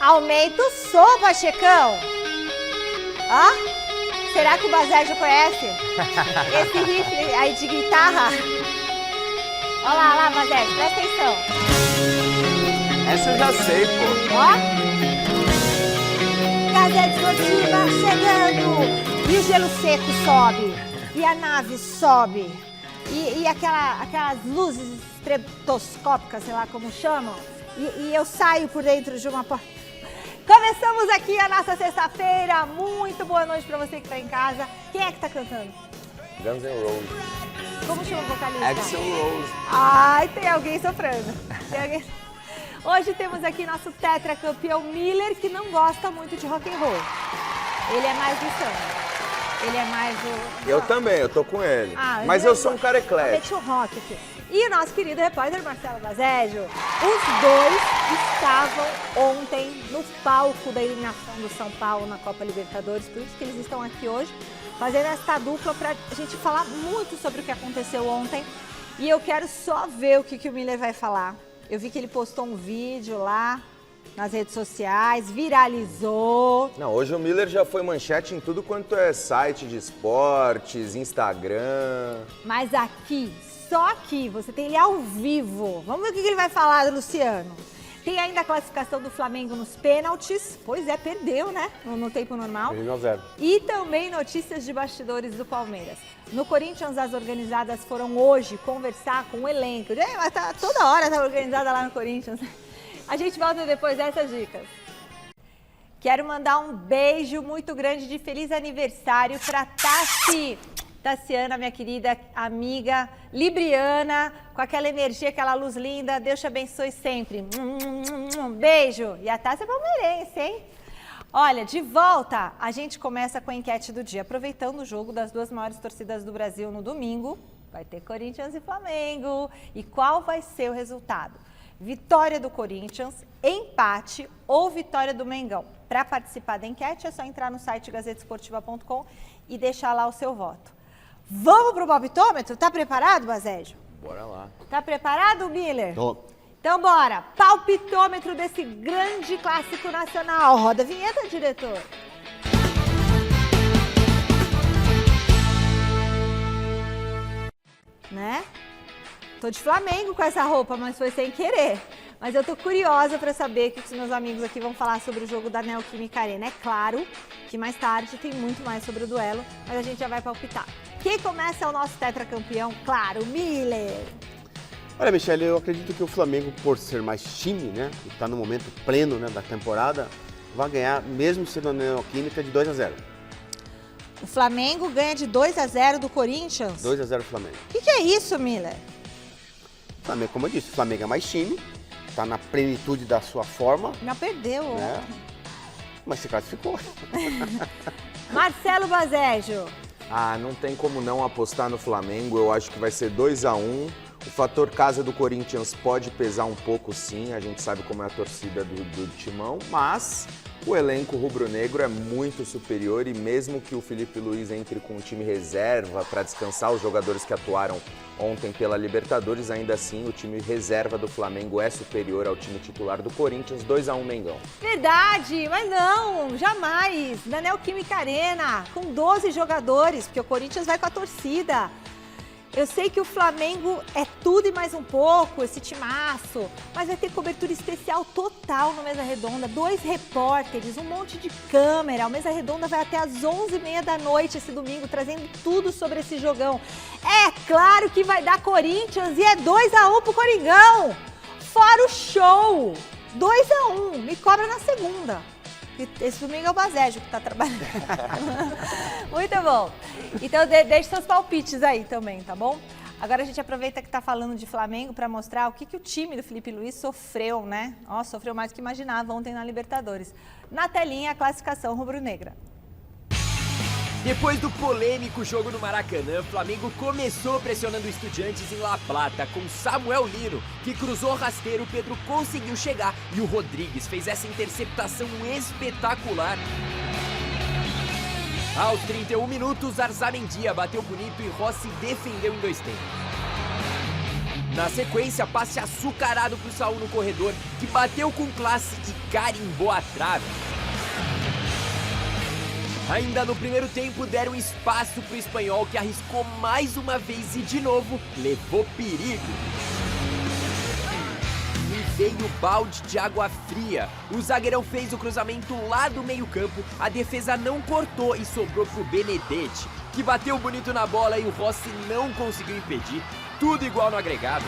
Aumenta o som, Pachecão. Ó, será que o Bazejo conhece? Esse rifle aí de guitarra. Olha lá, Bazejo, presta atenção. Essa eu já sei, pô. Ó. Gazeta Esportiva chegando. E o gelo seco sobe. E a nave sobe. E aquelas luzes estretoscópicas, sei lá como chamam. E eu saio por dentro de uma porta. Começamos aqui a nossa sexta-feira. Muito boa noite pra você que tá em casa. Quem é que tá cantando? Guns N' Roses. Como chama o vocalista? Axl Rose. Ai, tem alguém sofrendo. Hoje temos aqui nosso tetracampeão Miller, que não gosta muito de rock and roll. Ele é mais do samba. Ele é mais do... Eu também, eu tô com ele. Mas eu sou um cara eclético. O rock aqui. E o nosso querido repórter Marcelo Bazejo, os dois estavam ontem no palco da eliminação do São Paulo na Copa Libertadores, por isso que eles estão aqui hoje, fazendo essa dupla pra gente falar muito sobre o que aconteceu ontem. E eu quero só ver o que o Miller vai falar. Eu vi que ele postou um vídeo lá nas redes sociais, viralizou. Não, hoje o Miller já foi manchete em tudo quanto é site de esportes, Instagram. Mas aqui, só aqui, você tem ele ao vivo. Vamos ver o que ele vai falar, Luciano. Tem ainda a classificação do Flamengo nos pênaltis. Pois é, perdeu, né? No tempo normal. 1-0. E também notícias de bastidores do Palmeiras. No Corinthians, as organizadas foram hoje conversar com o elenco. Mas toda hora tá organizada lá no Corinthians. A gente volta depois dessas dicas. Quero mandar um beijo muito grande de feliz aniversário para Tassiana, minha querida amiga, libriana, com aquela energia, aquela luz linda. Deus te abençoe sempre. Beijo. E a Tássia é palmeirense, hein? Olha, de volta, a gente começa com a enquete do dia. Aproveitando o jogo das duas maiores torcidas do Brasil no domingo, vai ter Corinthians e Flamengo. E qual vai ser o resultado? Vitória do Corinthians, empate ou vitória do Mengão? Para participar da enquete é só entrar no site gazetesportiva.com e deixar lá o seu voto. Vamos pro palpitômetro? Tá preparado, Bazejo? Bora lá. Tá preparado, Miller? Tô. Então bora, palpitômetro desse grande clássico nacional. Roda a vinheta, diretor. Né? Tô de Flamengo com essa roupa, mas foi sem querer. Mas eu tô curiosa para saber o que os meus amigos aqui vão falar sobre o jogo da Neoquímica Arena. É claro que mais tarde tem muito mais sobre o duelo, mas a gente já vai palpitar. Quem começa é o nosso tetracampeão, claro, Miller. Olha, Michele, eu acredito que o Flamengo, por ser mais time, né, e tá no momento pleno, né, da temporada, vai ganhar, mesmo sendo a Neoquímica, de 2-0. O Flamengo ganha de 2-0 do Corinthians? 2-0 Flamengo. O que é isso, Miller? Flamengo, como eu disse, o Flamengo é mais time, tá na plenitude da sua forma. Já perdeu. Né? Mas se classificou. Marcelo Bazejo. Não tem como não apostar no Flamengo. Eu acho que vai ser 2-1. O fator casa do Corinthians pode pesar um pouco, sim. A gente sabe como é a torcida do Timão, mas o elenco rubro-negro é muito superior e mesmo que o Felipe Luiz entre com o time reserva para descansar os jogadores que atuaram ontem pela Libertadores, ainda assim o time reserva do Flamengo é superior ao time titular do Corinthians. 2-1 Mengão. Verdade, mas não, jamais. Na Neoquímica Arena, com 12 jogadores, porque o Corinthians vai com a torcida. Eu sei que o Flamengo é tudo e mais um pouco, esse timaço, mas vai ter cobertura especial total no Mesa Redonda, 2 repórteres, um monte de câmera. O Mesa Redonda vai até às 11h30 da noite esse domingo, trazendo tudo sobre esse jogão. É claro que vai dar Corinthians e é 2-1 pro Coringão. Fora o show, 2-1, me cobra na segunda. Esse domingo é o Bazejo que tá trabalhando. Muito bom. Então deixe seus palpites aí também, tá bom? Agora a gente aproveita que tá falando de Flamengo para mostrar o que o time do Felipe Luiz sofreu, né? Sofreu mais do que imaginava ontem na Libertadores. Na telinha, a classificação rubro-negra. Depois do polêmico jogo no Maracanã, o Flamengo começou pressionando o Estudiantes em La Plata com Samuel Lino, que cruzou rasteiro, o Pedro conseguiu chegar e o Rodrigues fez essa interceptação espetacular. Aos 31 minutos, Arzamendia bateu bonito e Rossi defendeu em 2 tempos. Na sequência, passe açucarado pro Saul no corredor, que bateu com classe e carimbou a trave. Ainda no primeiro tempo, deram espaço pro espanhol, que arriscou mais uma vez e de novo levou perigo. E veio o balde de água fria. O zagueirão fez o cruzamento lá do meio-campo, a defesa não cortou e sobrou pro Benedetti, que bateu bonito na bola e o Rossi não conseguiu impedir. Tudo igual no agregado.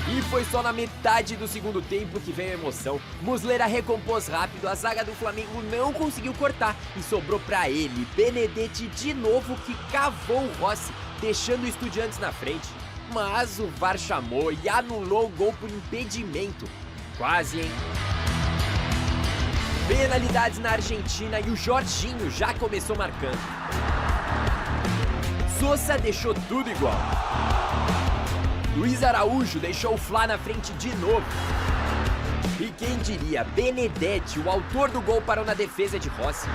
E foi só na metade do segundo tempo que veio a emoção. Muslera recompôs rápido, a zaga do Flamengo não conseguiu cortar e sobrou pra ele, Benedetti de novo, que cavou o Rossi, deixando o Estudiantes na frente. Mas o VAR chamou e anulou o gol por impedimento. Quase, hein? Penalidades na Argentina e o Jorginho já começou marcando. Sosa deixou tudo igual. Luiz Araújo deixou o Fla na frente de novo. E quem diria, Benedetti, o autor do gol, parou na defesa de Rossi.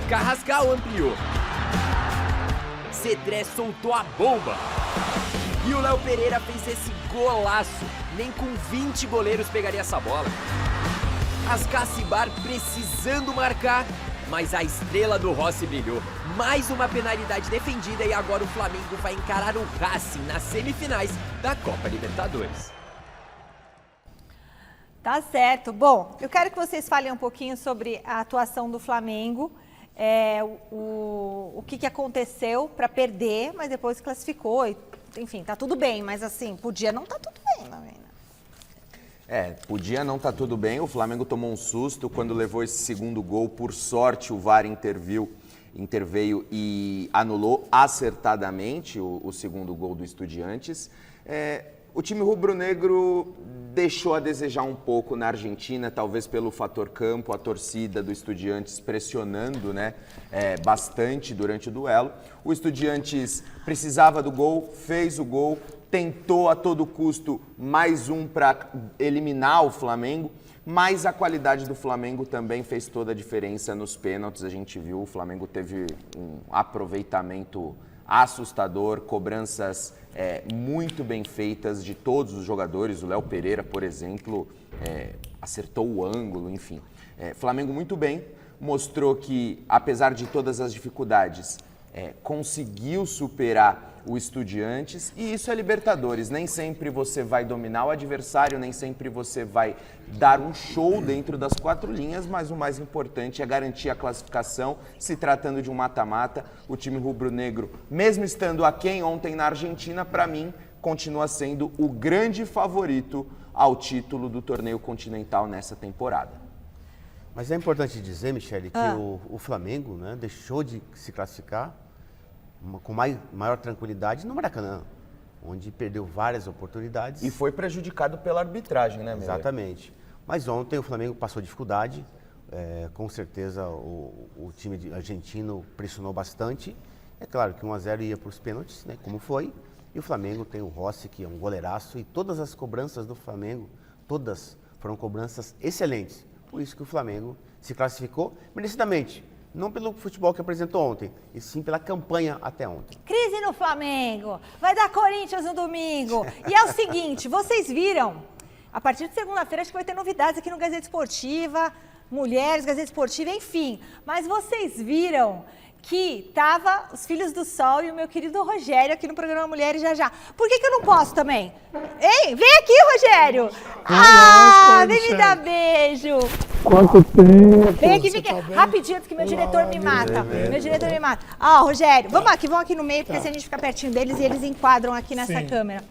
Carrascal ampliou. Cedré soltou a bomba. E o Léo Pereira fez esse golaço. Nem com 20 goleiros pegaria essa bola. Ascacibar precisando marcar, mas a estrela do Rossi brilhou. Mais uma penalidade defendida e agora o Flamengo vai encarar o Racing nas semifinais da Copa Libertadores. Tá certo. Bom, eu quero que vocês falem um pouquinho sobre a atuação do Flamengo, o que aconteceu para perder, mas depois classificou. Enfim, tá tudo bem, mas assim, podia não tá tudo bem, Marina. Podia não tá tudo bem. O Flamengo tomou um susto quando levou esse segundo gol. Por sorte, o VAR interveio e anulou acertadamente o segundo gol do Estudiantes. O time rubro-negro deixou a desejar um pouco na Argentina, talvez pelo fator campo, a torcida do Estudiantes pressionando, bastante durante o duelo. O Estudiantes precisava do gol, fez o gol, tentou a todo custo mais um para eliminar o Flamengo, mas a qualidade do Flamengo também fez toda a diferença nos pênaltis. A gente viu, o Flamengo teve um aproveitamento assustador, cobranças muito bem feitas de todos os jogadores. O Léo Pereira, por exemplo, acertou o ângulo, enfim. Flamengo muito bem, mostrou que, apesar de todas as dificuldades, conseguiu superar o Estudiantes, e isso é Libertadores. Nem sempre você vai dominar o adversário, nem sempre você vai dar um show dentro das quatro linhas, mas o mais importante é garantir a classificação. Se tratando de um mata-mata, o time rubro-negro, mesmo estando aquém ontem na Argentina, para mim, continua sendo o grande favorito ao título do torneio continental nessa temporada. Mas é importante dizer, Michele, que o Flamengo deixou de se classificar com maior tranquilidade no Maracanã, onde perdeu várias oportunidades. E foi prejudicado pela arbitragem, né, Miller? Exatamente. Mas ontem o Flamengo passou dificuldade, com certeza o time argentino pressionou bastante. É claro que 1-0 ia para os pênaltis, como foi, e o Flamengo tem o Rossi, que é um goleiraço, e todas as cobranças do Flamengo, todas foram cobranças excelentes. Por isso que o Flamengo se classificou merecidamente. Não pelo futebol que apresentou ontem, e sim pela campanha até ontem. Crise no Flamengo, vai dar Corinthians no domingo. E é o seguinte, vocês viram, a partir de segunda-feira acho que vai ter novidades aqui no Gazeta Esportiva, Mulheres, Gazeta Esportiva, enfim. Mas vocês viram que tava os Filhos do Sol e o meu querido Rogério aqui no programa Mulheres já. Por que eu não posso também? Ei, vem aqui, Rogério! Vem me dar beijo! Quanto tempo? Vem aqui, rapidinho, antes que meu diretor me mata. Meu diretor me mata. Rogério, vamos aqui no meio, porque se a gente ficar pertinho deles e eles enquadram aqui nessa câmera.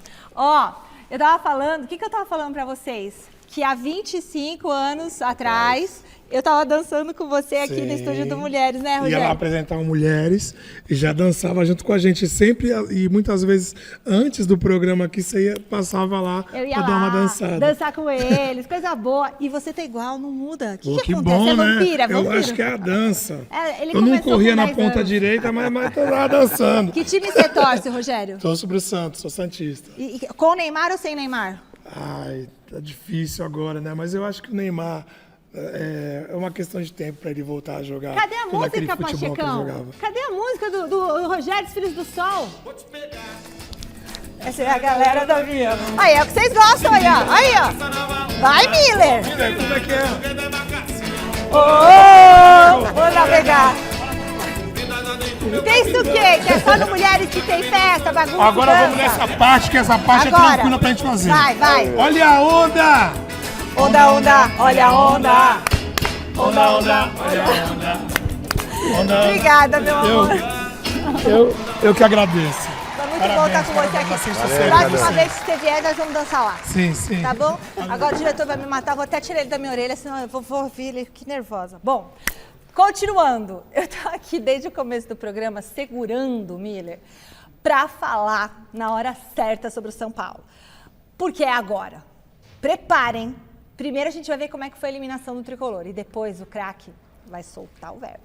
Eu tava falando, o que eu tava falando pra vocês? Que há 25 anos atrás, eu tava dançando com você aqui no estúdio do Mulheres, né, Rogério? Ia lá apresentar o Mulheres e já dançava junto com a gente sempre, e muitas vezes antes do programa aqui, você passava lá pra dar uma dançada. Dançar com eles, coisa boa. E você tá igual, não muda. O que acontece? Bom, é vampira, né? Eu acho que é a dança. Ele eu não corria na ponta direita, mas tô lá dançando. Que time você torce, Rogério? Torço pro Santos, sou santista. E com o Neymar ou sem Neymar? Ai, tá difícil agora, né? Mas eu acho que o Neymar É uma questão de tempo para ele voltar a jogar. Cadê a todo aquele música, futebol que ele Pachecão? jogava. Cadê a música do Rogério dos Filhos do Sol? Essa é a galera do avião. Aí, é o que vocês gostam aí, ó. Aí, ó. Vai, Miller. Miller, como é que é? Vou navegar. Tem isso o quê? Que é só no Mulheres que tem festa, bagunça, Agora dança? vamos nessa parte, que essa parte Agora. é tranquila pra gente fazer. Vai. Olha a onda! Onda, olha a onda. Onda, olha a onda. Onda. Obrigada, meu amor. Eu que agradeço. Foi muito Parabéns, bom estar com você parabéns, aqui. bastante Próxima sucesso. vez que você vier, nós vamos dançar lá. Sim. Tá bom? Agora o diretor vai me matar, vou até tirar ele da minha orelha, senão eu vou ouvir ele, que nervosa. Bom, continuando. Eu tô aqui desde o começo do programa segurando o Miller para falar na hora certa sobre o São Paulo. Porque é agora. Preparem. Primeiro a gente vai ver como é que foi a eliminação do Tricolor e depois o craque vai soltar o verbo.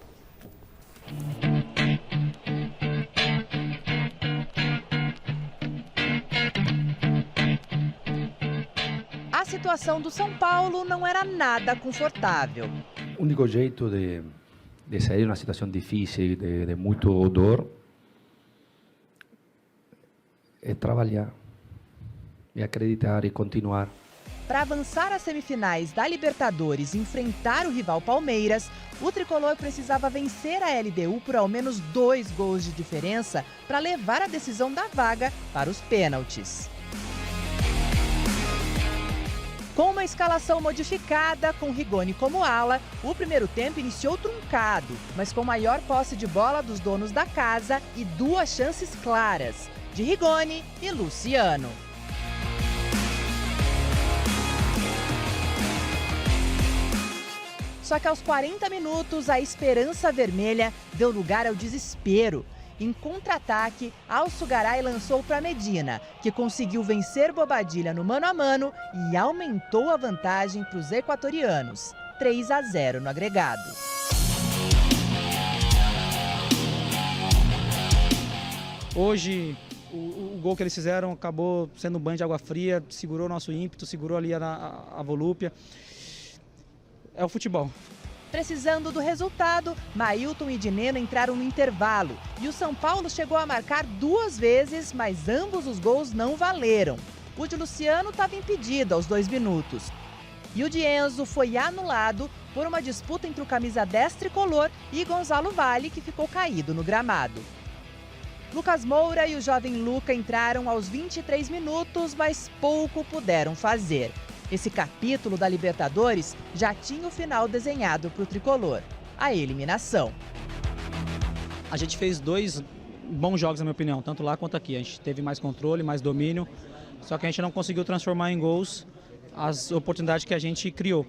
A situação do São Paulo não era nada confortável. O único jeito de sair de uma situação difícil, de muito dor, é trabalhar, e acreditar e continuar. Para avançar às semifinais da Libertadores e enfrentar o rival Palmeiras, o tricolor precisava vencer a LDU por ao menos 2 gols de diferença para levar a decisão da vaga para os pênaltis. Com uma escalação modificada, com Rigoni como ala, o primeiro tempo iniciou truncado, mas com maior posse de bola dos donos da casa e 2 chances claras, de Rigoni e Luciano. Só que aos 40 minutos, a esperança vermelha deu lugar ao desespero. Em contra-ataque, Alçugaray lançou para Medina, que conseguiu vencer Bobadilla no mano a mano e aumentou a vantagem para os equatorianos, 3-0 no agregado. Hoje, o gol que eles fizeram acabou sendo um banho de água fria, segurou nosso ímpeto, segurou ali a volúpia. É o futebol. Precisando do resultado, Mailton e Dineno entraram no intervalo e o São Paulo chegou a marcar 2 vezes, mas ambos os gols não valeram. O de Luciano estava impedido aos 2 minutos. E o de Enzo foi anulado por uma disputa entre o camisa 10 tricolor e Gonzalo Valle, que ficou caído no gramado. Lucas Moura e o jovem Luca entraram aos 23 minutos, mas pouco puderam fazer. Esse capítulo da Libertadores já tinha o final desenhado para o tricolor, a eliminação. A gente fez 2 bons jogos, na minha opinião, tanto lá quanto aqui. A gente teve mais controle, mais domínio, só que a gente não conseguiu transformar em gols as oportunidades que a gente criou.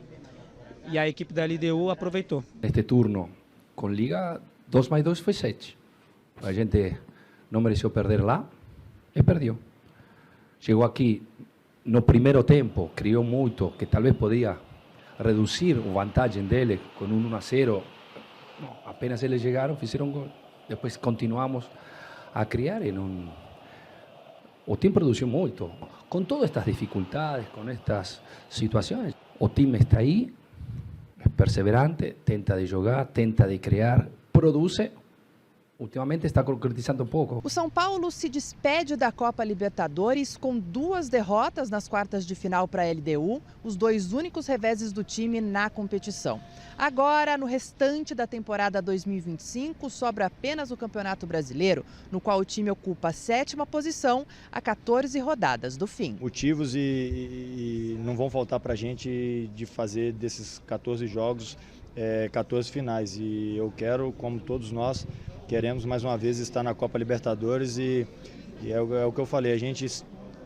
E a equipe da LDU aproveitou. Neste turno, com Liga, 2 mais 2 foi 7. A gente não mereceu perder lá e perdeu. Chegou aqui no primeiro tempo, criou muito, que talvez podia reduzir a vantagem dele com 1-0. Apenas eles chegaram, fizeram gol. Depois continuamos a criar e não... O time produziu muito. Com todas estas dificuldades, com estas situações, o time está aí, é perseverante, tenta de jogar, tenta de criar, produz. Ultimamente está concretizando um pouco. O São Paulo se despede da Copa Libertadores com 2 derrotas nas quartas de final para a LDU, os 2 únicos reveses do time na competição. Agora, no restante da temporada 2025, sobra apenas o Campeonato Brasileiro, no qual o time ocupa a 7ª posição a 14 rodadas do fim. Motivos e não vão faltar para a gente de fazer desses 14 jogos 14 finais. E eu quero, como todos nós, queremos mais uma vez estar na Copa Libertadores e é o que eu falei, a gente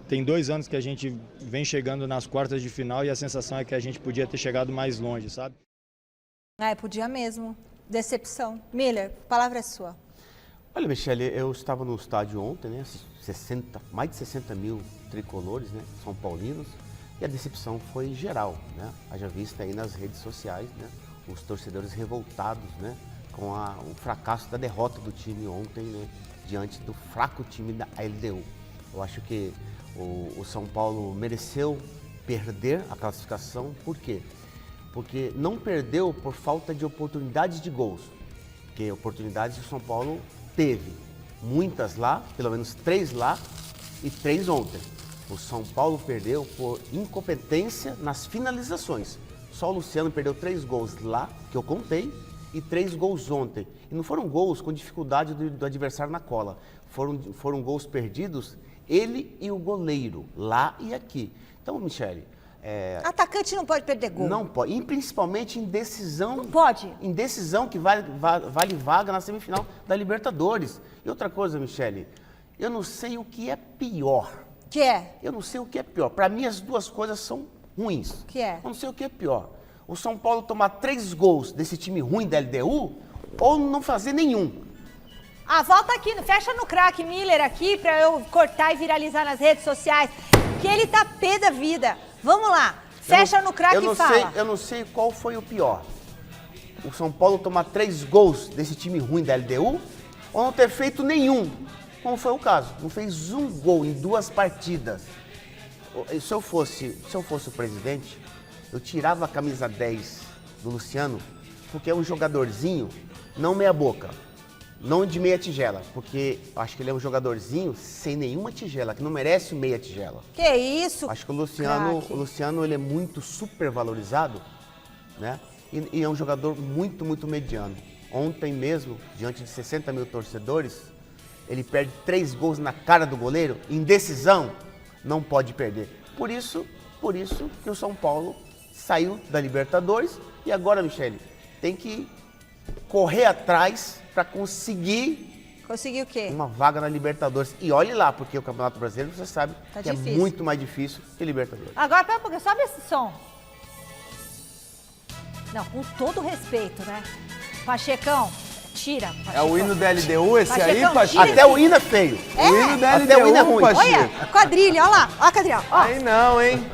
tem 2 anos que a gente vem chegando nas quartas de final e a sensação é que a gente podia ter chegado mais longe, sabe? Podia mesmo. Decepção. Miller, a palavra é sua. Olha, Michele, eu estava no estádio ontem, né? Mais de 60 mil tricolores, né? São paulinos, e a decepção foi geral, né? Haja vista aí nas redes sociais, né? Os torcedores revoltados, né? Com o fracasso da derrota do time ontem, né, diante do fraco time da LDU. Eu acho que o São Paulo mereceu perder a classificação, por quê? porque não perdeu por falta de oportunidades de gols. Porque oportunidades o São Paulo teve. Muitas lá, pelo menos 3 lá e 3 ontem. O São Paulo perdeu por incompetência nas finalizações. Só o Luciano perdeu 3 gols lá, que eu contei, e 3 gols ontem. E não foram gols com dificuldade do adversário na cola. Foram gols perdidos, ele e o goleiro, lá e aqui. Então, Michele... Atacante não pode perder gol. Não pode, e principalmente em decisão... Não pode. Em decisão que vale vaga na semifinal da Libertadores. E outra coisa, Michele, eu não sei o que é pior. Que é? Eu não sei o que é pior. Para mim, as duas coisas são ruins. Que é? Eu não sei o que é pior. O São Paulo tomar 3 gols desse time ruim da LDU ou não fazer nenhum. Volta aqui, fecha no craque Miller aqui pra eu cortar e viralizar nas redes sociais. Que ele tá pé da vida. Vamos lá, fecha no craque e fala. Eu não sei qual foi o pior. O São Paulo tomar 3 gols desse time ruim da LDU ou não ter feito nenhum, como foi o caso. Não fez um gol em 2 partidas. Se eu fosse o presidente, eu tirava a camisa 10 do Luciano, porque é um jogadorzinho, não meia boca, não de meia tigela, porque eu acho que ele é um jogadorzinho sem nenhuma tigela, que não merece meia tigela. Que isso? Acho que o Luciano ele é muito super valorizado, né? E é um jogador muito, muito mediano. Ontem mesmo, diante de 60 mil torcedores, ele perde 3 gols na cara do goleiro, em decisão, não pode perder. Por isso que o São Paulo saiu da Libertadores e agora, Michele, tem que correr atrás para conseguir... Conseguir o quê? Uma vaga na Libertadores. E olhe lá, porque o Campeonato Brasileiro, você sabe, que difícil. É muito mais difícil que Libertadores. Agora, pera um pouquinho, sobe esse som. Não, com todo respeito, né? Pachecão, tira. Pachecão. É o hino da LDU esse Pachecão, aí, Pacheco? Até o hino é feio. É? O hino da Até o hino é LDU, ruim. Pacheco. Olha, quadrilha, olha lá, olha a quadrilha. Ó. Aí não, hein?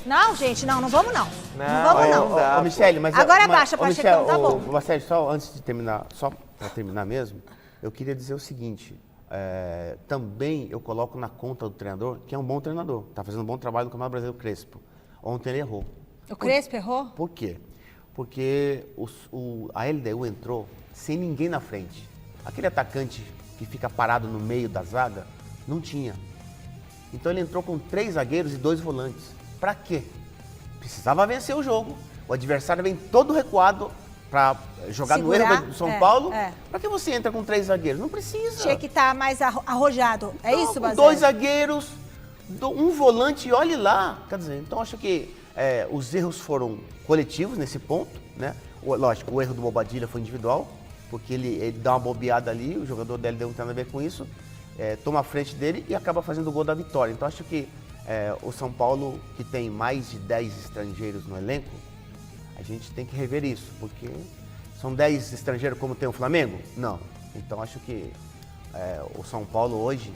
Não, gente, não vamos não. Não vamos Olha, não. dá, Michele, mas... Agora abaixa, Pachecão, tá bom. Marcelo, só antes de terminar, só para terminar mesmo, eu queria dizer o seguinte, também eu coloco na conta do treinador, que é um bom treinador, está fazendo um bom trabalho no Campeonato Brasileiro, Crespo. Ontem ele errou. O Crespo errou? Por quê? Porque a LDU entrou sem ninguém na frente. Aquele atacante que fica parado no meio da zaga, não tinha. Então ele entrou com 3 zagueiros e 2 volantes. Pra quê? Precisava vencer o jogo. O adversário vem todo recuado para jogar Segurar, no erro do São Paulo. É. Pra que você entra com 3 zagueiros? Não precisa. Tinha que estar mais arrojado. É isso, Basé? 2 zagueiros, um volante e olhe lá. Quer dizer, então acho que os erros foram coletivos nesse ponto, né? Lógico, o erro do Bobadilha foi individual, porque ele dá uma bobeada ali, o jogador dele não tem nada a ver com isso, toma a frente dele e acaba fazendo o gol da vitória. Então acho que o São Paulo, que tem mais de 10 estrangeiros no elenco, a gente tem que rever isso, porque são 10 estrangeiros como tem o Flamengo? Não. Então acho que o São Paulo hoje,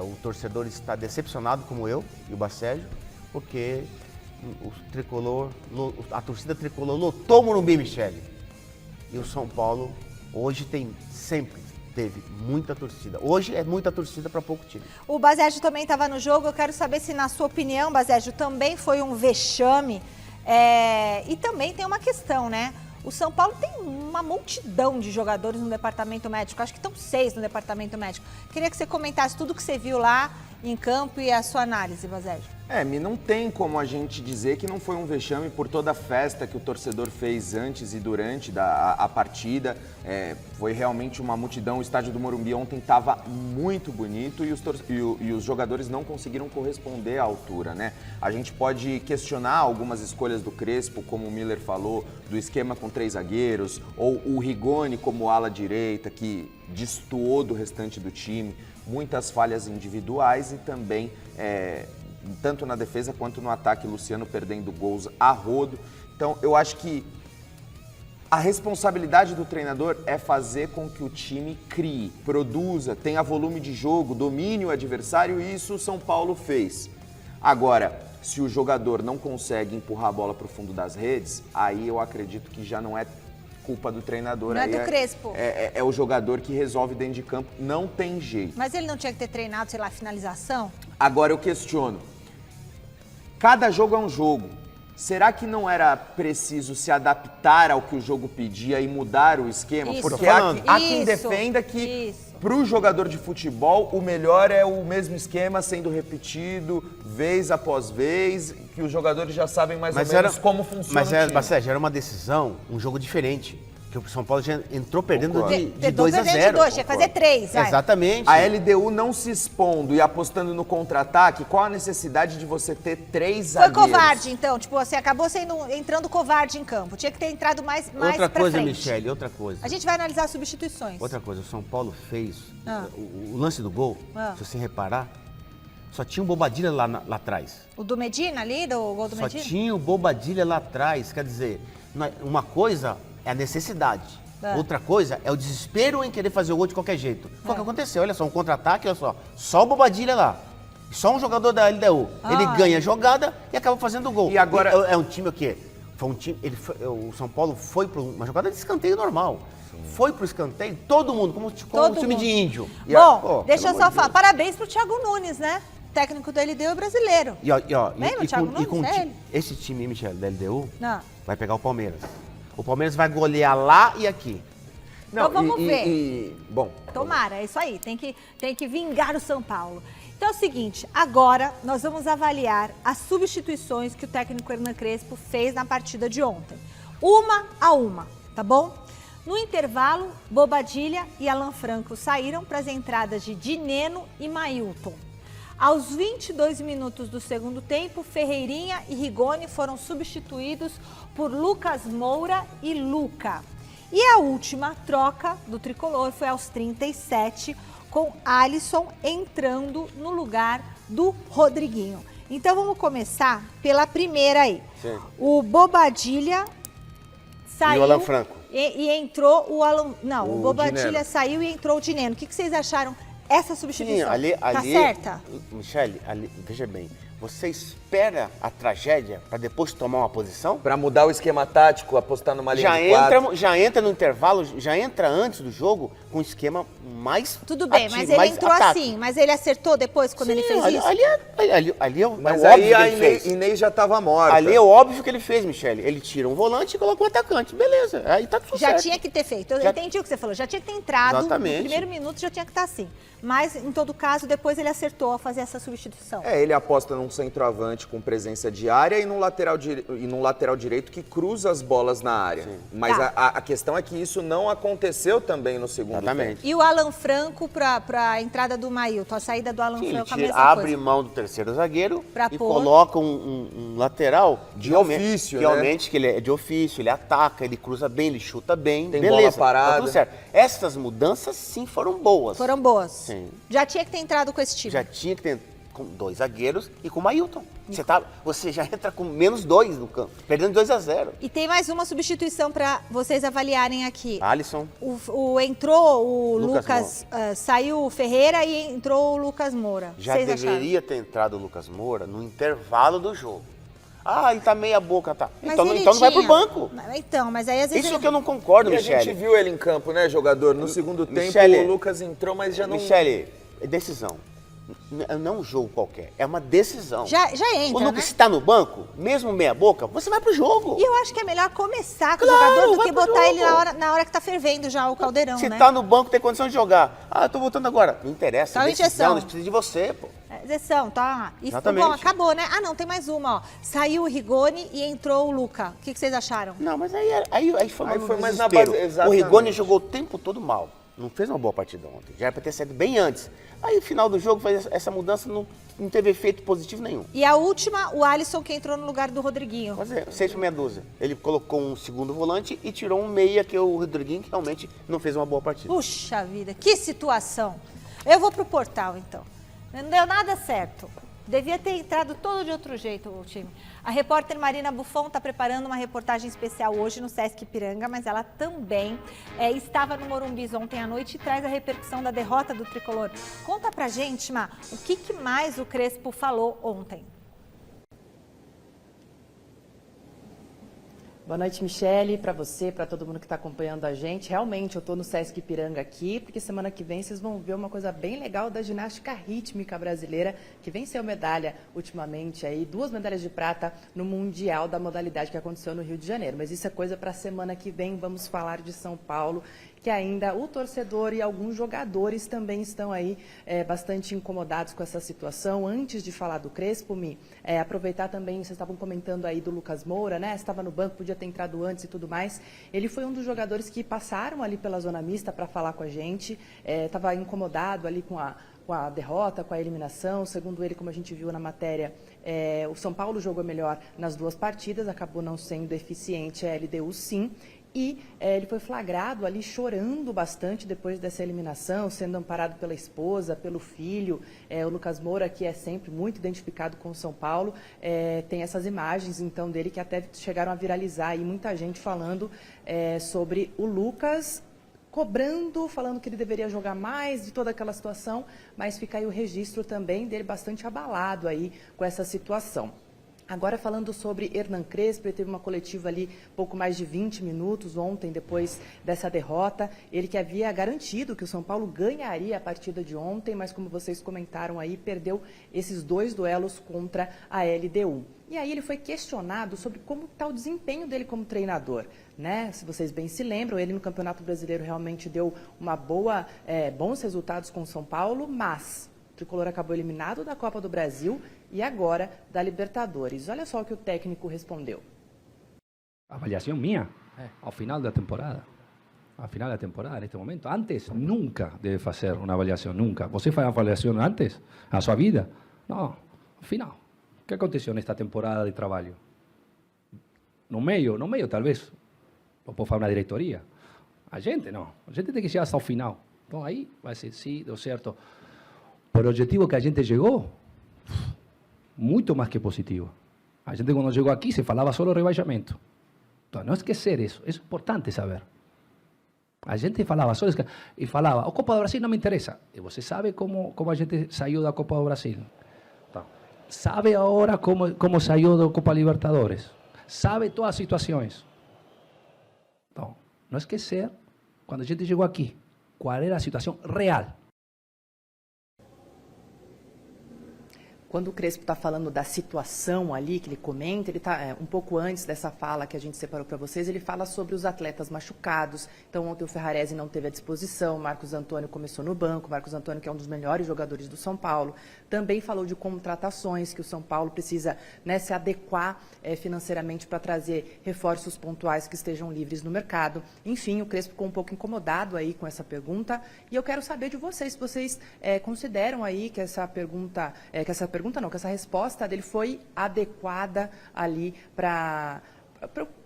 o torcedor está decepcionado como eu e o Bacérgio, porque a torcida tricolor lotou o Morumbi, Michele. E o São Paulo hoje sempre teve muita torcida. Hoje é muita torcida para pouco time. O Basérgio também estava no jogo. Eu quero saber se, na sua opinião, Basérgio, também foi um vexame. E também tem uma questão, né? O São Paulo tem uma multidão de jogadores no departamento médico. Acho que estão 6 no departamento médico. Queria que você comentasse tudo que você viu lá em campo e a sua análise, Basérgio. Não tem como a gente dizer que não foi um vexame por toda a festa que o torcedor fez antes e durante a partida. Foi realmente uma multidão. O estádio do Morumbi ontem estava muito bonito e os jogadores não conseguiram corresponder à altura, né? A gente pode questionar algumas escolhas do Crespo, como o Miller falou, do esquema com 3 zagueiros, ou o Rigoni como ala direita, que destoou do restante do time. Muitas falhas individuais e também, tanto na defesa quanto no ataque, Luciano perdendo gols a rodo. Então, eu acho que a responsabilidade do treinador é fazer com que o time crie, produza, tenha volume de jogo, domine o adversário, e isso o São Paulo fez. Agora, se o jogador não consegue empurrar a bola para o fundo das redes, aí eu acredito que já não é culpa do treinador. Não aí é do Crespo. É o jogador que resolve dentro de campo, não tem jeito. Mas ele não tinha que ter treinado, sei lá, finalização? Agora eu questiono. Cada jogo é um jogo. será que não era preciso se adaptar ao que o jogo pedia e mudar o esquema? Isso. Porque Tô há falando. quem defenda que para o jogador de futebol o melhor é o mesmo esquema sendo repetido vez após vez, que os jogadores já sabem mais ou menos como funciona o time. Mas era uma decisão, um jogo diferente. Que o São Paulo já entrou perdendo de Perdeu 2 a 0. de 2, tinha que fazer 3. Vai. Exatamente. A LDU não se expondo e apostando no contra-ataque, qual a necessidade de você ter 3 zagueiros? Foi covarde, então. Tipo, você acabou entrando covarde em campo. Tinha que ter entrado mais Outra pra coisa, frente. Michele, outra coisa. A gente vai analisar as substituições. Outra coisa, o São Paulo fez, o lance do gol, se você reparar, só tinha um Bobadilha lá atrás. O do Medina ali, do gol do Medina? Só tinha o Bobadilha lá atrás. Quer dizer, uma coisa é a necessidade. Outra coisa é o desespero em querer fazer o gol de qualquer jeito. Foi o que aconteceu, olha só, um contra-ataque, olha só o Bobadilha lá. Só um jogador da LDU. Ele ganha a jogada e acaba fazendo o gol. E agora... É um time o quê? Foi um time, o São Paulo foi para uma jogada de escanteio normal. Foi pro escanteio, todo mundo, como um time de índio. Bom, deixa eu só falar, parabéns pro Thiago Nunes, né? Técnico da LDU brasileiro. Esse time, Michele, da LDU, Não. vai pegar o Palmeiras. O Palmeiras vai golear lá e aqui. Não, então vamos ver. Bom, tomara, é isso aí. Tem que vingar o São Paulo. Então é o seguinte, agora nós vamos avaliar as substituições que o técnico Hernan Crespo fez na partida de ontem. Uma a uma, tá bom? No intervalo, Bobadilha e Alan Franco saíram para as entradas de Dineno e Mailton. Aos 22 minutos do segundo tempo, Ferreirinha e Rigoni foram substituídos por Lucas Moura e Luca. E a última troca do tricolor foi aos 37, com Alisson entrando no lugar do Rodriguinho. Então vamos começar pela primeira aí. Sim. O Bobadilha saiu. E o Alan Franco. E entrou o Alan. Não, o Bobadilha Dineno. Saiu e entrou o Dineno. O que vocês acharam? Essa substituição, Sim, ali, tá certa? Michele, veja bem, você espera a tragédia para depois tomar uma posição? para mudar o esquema tático, apostar numa linha de 4. Já entra no intervalo, já entra antes do jogo com um esquema mais Tudo bem, ativo, mas ele mais entrou ataque. assim, mas ele acertou depois quando ele fez isso? Ali é o Mas óbvio aí que a ele fez. Inês já estava morta. Ali é o óbvio que ele fez, Michele. Ele tira um volante e coloca um atacante. Beleza, aí tá tudo Já certo. tinha que ter feito. Eu Já- entendi o que você falou. Já tinha que ter entrado. Exatamente. No primeiro minuto já tinha que estar assim. Mas, em todo caso, depois ele acertou a fazer essa substituição. Ele aposta num centroavante com presença de área e num lateral direito que cruza as bolas na área. Mas Tá. a questão é que isso não aconteceu também no segundo Exatamente. tempo. E o Alan Franco para a entrada do Mailton, a saída do Alan Sim, ele Franco, a mesma abre coisa. mão do terceiro zagueiro Pra e pôr. coloca um lateral De ofício, né? realmente que ele é de ofício, ele ataca, ele cruza bem, ele chuta bem. Tem beleza, bola parada. tá tudo certo. Essas mudanças sim foram boas. Foram boas. Sim. Já tinha que ter entrado com esse time. Já tinha que ter com 2 zagueiros e com o Mailton. Você já entra com menos 2 no campo, perdendo 2 a 0. E tem mais uma substituição para vocês avaliarem aqui. Alisson. Entrou o Lucas Lucas, saiu o Ferreira e entrou o Lucas Moura. Já Vocês acharam? deveria ter entrado o Lucas Moura no intervalo do jogo. Ah, ele tá meia boca, tá. Mas Então ele não vai tinha- pro banco. Então, mas aí às vezes Isso ele... que eu não concordo, E a Michele. gente viu ele em campo, né, jogador? No segundo tempo, Michele, o Lucas entrou, mas já não... Michele, é decisão. Não é um jogo qualquer, é uma decisão. Já entra, O Lucas, né? se tá no banco, mesmo meia boca, você vai pro jogo. E eu acho que é melhor começar com Claro, o jogador do vai que pro botar ele jogo. na hora que tá fervendo já o caldeirão, Se né? tá no banco, tem condição de jogar. Ah, eu tô voltando agora. Não interessa, Tá uma decisão, injeção. eles precisam de você, pô. Exceção, tá? E Exatamente. bom, acabou, né? Ah, não, tem mais uma, ó. Saiu o Rigoni e entrou o Luca. O que vocês acharam? Não, mas aí foi Aí no foi mais na desespero. base- O exatamente. Rigoni jogou o tempo todo mal. Não fez uma boa partida ontem. Já era pra ter saído bem antes. Aí, no final do jogo, faz essa mudança, não teve efeito positivo nenhum. E a última, o Alisson, que entrou no lugar do Rodriguinho. Mas 6 por meia dúzia. Ele colocou um segundo volante e tirou um meia, que é o Rodriguinho, que realmente não fez uma boa partida. Puxa vida, que situação. Eu vou pro portal, então. Não deu nada certo. Devia ter entrado todo de outro jeito o time. A repórter Marina Buffon está preparando uma reportagem especial hoje no Sesc Ipiranga, mas ela também estava no Morumbi ontem à noite e traz a repercussão da derrota do Tricolor. Conta pra gente, Má, o que mais o Crespo falou ontem? Boa noite, Michele, para você, para todo mundo que está acompanhando a gente. Realmente, eu estou no Sesc Ipiranga aqui, porque semana que vem vocês vão ver uma coisa bem legal da ginástica rítmica brasileira, que venceu medalha ultimamente, aí 2 medalhas de prata no Mundial da modalidade que aconteceu no Rio de Janeiro. Mas isso é coisa para a semana que vem, vamos falar de São Paulo, que ainda o torcedor e alguns jogadores também estão aí bastante incomodados com essa situação. Antes de falar do Crespo, aproveitar também, vocês estavam comentando aí do Lucas Moura, né? Estava no banco, podia ter entrado antes e tudo mais. Ele foi um dos jogadores que passaram ali pela zona mista para falar com a gente, estava incomodado ali com a derrota, com a eliminação. Segundo ele, como a gente viu na matéria, o São Paulo jogou melhor nas 2 partidas, acabou não sendo eficiente, a LDU sim. E ele foi flagrado ali chorando bastante depois dessa eliminação, sendo amparado pela esposa, pelo filho. O Lucas Moura, que é sempre muito identificado com o São Paulo, tem essas imagens então dele que até chegaram a viralizar. E muita gente falando sobre o Lucas cobrando, falando que ele deveria jogar mais de toda aquela situação, mas fica aí o registro também dele bastante abalado aí com essa situação. Agora falando sobre Hernan Crespo, ele teve uma coletiva ali pouco mais de 20 minutos ontem, depois dessa derrota. Ele que havia garantido que o São Paulo ganharia a partida de ontem, mas como vocês comentaram aí, perdeu esses 2 duelos contra a LDU. E aí ele foi questionado sobre como está o desempenho dele como treinador, né? Se vocês bem se lembram, ele no Campeonato Brasileiro realmente deu bons resultados com o São Paulo, mas o Tricolor acabou eliminado da Copa do Brasil e agora da Libertadores. Olha só o que o técnico respondeu. Avaliación mía, al final da temporada. Al final da temporada, en este momento. Antes, nunca debe fazer uma avaliação, nunca. Você faz avaliação antes, a sua vida? Não, al final. O que aconteceu nesta temporada de trabalho? No meio talvez, pode fazer uma diretoria. A gente não, a gente tem que chegar até o final. Então aí vai ser, sim, deu certo. Por o objetivo que a gente chegou, muito mais que positivo. A gente quando chegou aqui se falava só rebaixamento. Então não esquecer isso, é importante saber. A gente falava só e falava, a Copa do Brasil não me interessa. E você sabe como a gente saiu da Copa do Brasil. Então, sabe agora como saiu da Copa Libertadores. Sabe todas as situações. Então, não esquecer, quando a gente chegou aqui, qual era a situação real. Quando o Crespo está falando da situação ali, que ele comenta, ele está um pouco antes dessa fala que a gente separou para vocês, ele fala sobre os atletas machucados. Então, ontem o Ferrarese não teve a disposição, o Marcos Antônio começou no banco, o Marcos Antônio que é um dos melhores jogadores do São Paulo. Também falou de contratações, que o São Paulo precisa, né, se adequar financeiramente para trazer reforços pontuais que estejam livres no mercado. Enfim, o Crespo ficou um pouco incomodado aí com essa pergunta. E eu quero saber de vocês, se vocês consideram aí que essa resposta dele foi adequada ali para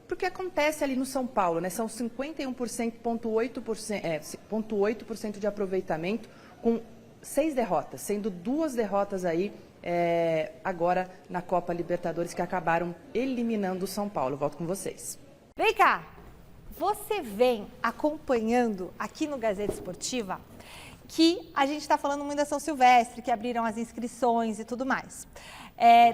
o que acontece ali no São Paulo, né? São 51,8% de aproveitamento com 6 derrotas, sendo 2 derrotas aí agora na Copa Libertadores que acabaram eliminando o São Paulo. Volto com vocês. Vem cá, você vem acompanhando aqui no Gazeta Esportiva que a gente está falando muito da São Silvestre, que abriram as inscrições e tudo mais.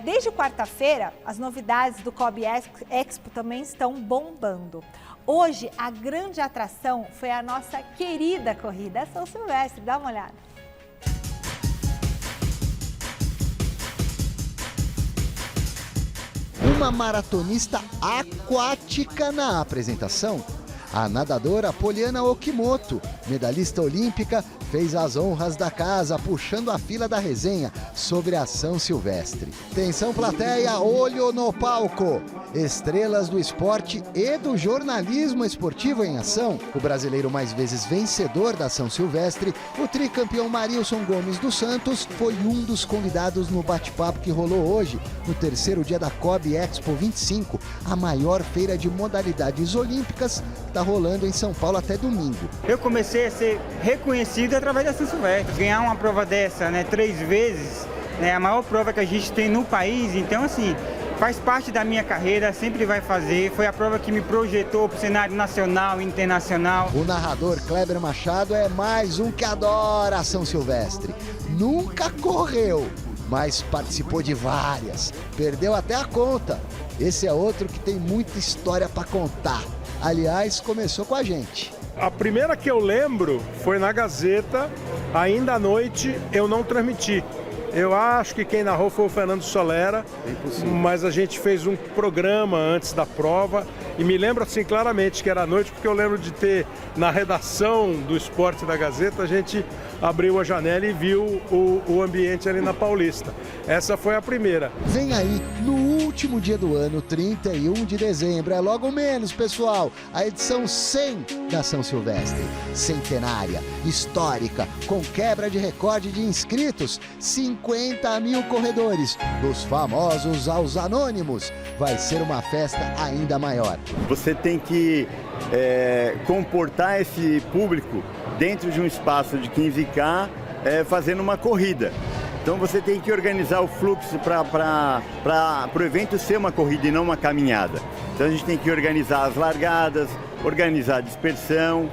Desde quarta-feira, as novidades do COB Expo também estão bombando. Hoje, a grande atração foi a nossa querida corrida São Silvestre. Dá uma olhada. Uma maratonista aquática na apresentação. A nadadora Poliana Okimoto, medalhista olímpica, fez as honras da casa, puxando a fila da resenha sobre a São Silvestre. Atenção plateia, olho no palco! Estrelas do esporte e do jornalismo esportivo em ação. O brasileiro mais vezes vencedor da São Silvestre, o tricampeão Marilson Gomes dos Santos, foi um dos convidados no bate-papo que rolou hoje, no terceiro dia da COB Expo 25, a maior feira de modalidades olímpicas que está rolando em São Paulo até domingo. Eu comecei a ser reconhecido através da São Silvestre. Ganhar uma prova dessa, 3 vezes, a maior prova que a gente tem no país, então assim, faz parte da minha carreira, sempre vai fazer. Foi a prova que me projetou para o cenário nacional e internacional. O narrador Kleber Machado é mais um que adora a São Silvestre. Nunca correu, mas participou de várias. Perdeu até a conta. Esse é outro que tem muita história para contar. Aliás, começou com a gente. A primeira que eu lembro foi na Gazeta, ainda à noite eu não transmiti. Eu acho que quem narrou foi o Fernando Solera, mas a gente fez um programa antes da prova e me lembro assim claramente que era à noite, porque eu lembro de ter na redação do esporte da Gazeta, a gente abriu a janela e viu o ambiente ali na Paulista. Essa foi a primeira. Vem aí, no último dia do ano, 31 de dezembro, é logo menos, pessoal, a edição 100 da São Silvestre. Centenária, histórica, com quebra de recorde de inscritos, 50 mil corredores, dos famosos aos anônimos. Vai ser uma festa ainda maior. Você tem que comportar esse público dentro de um espaço de 15K, fazendo uma corrida. Então você tem que organizar o fluxo para o evento ser uma corrida e não uma caminhada. Então a gente tem que organizar as largadas, organizar a dispersão,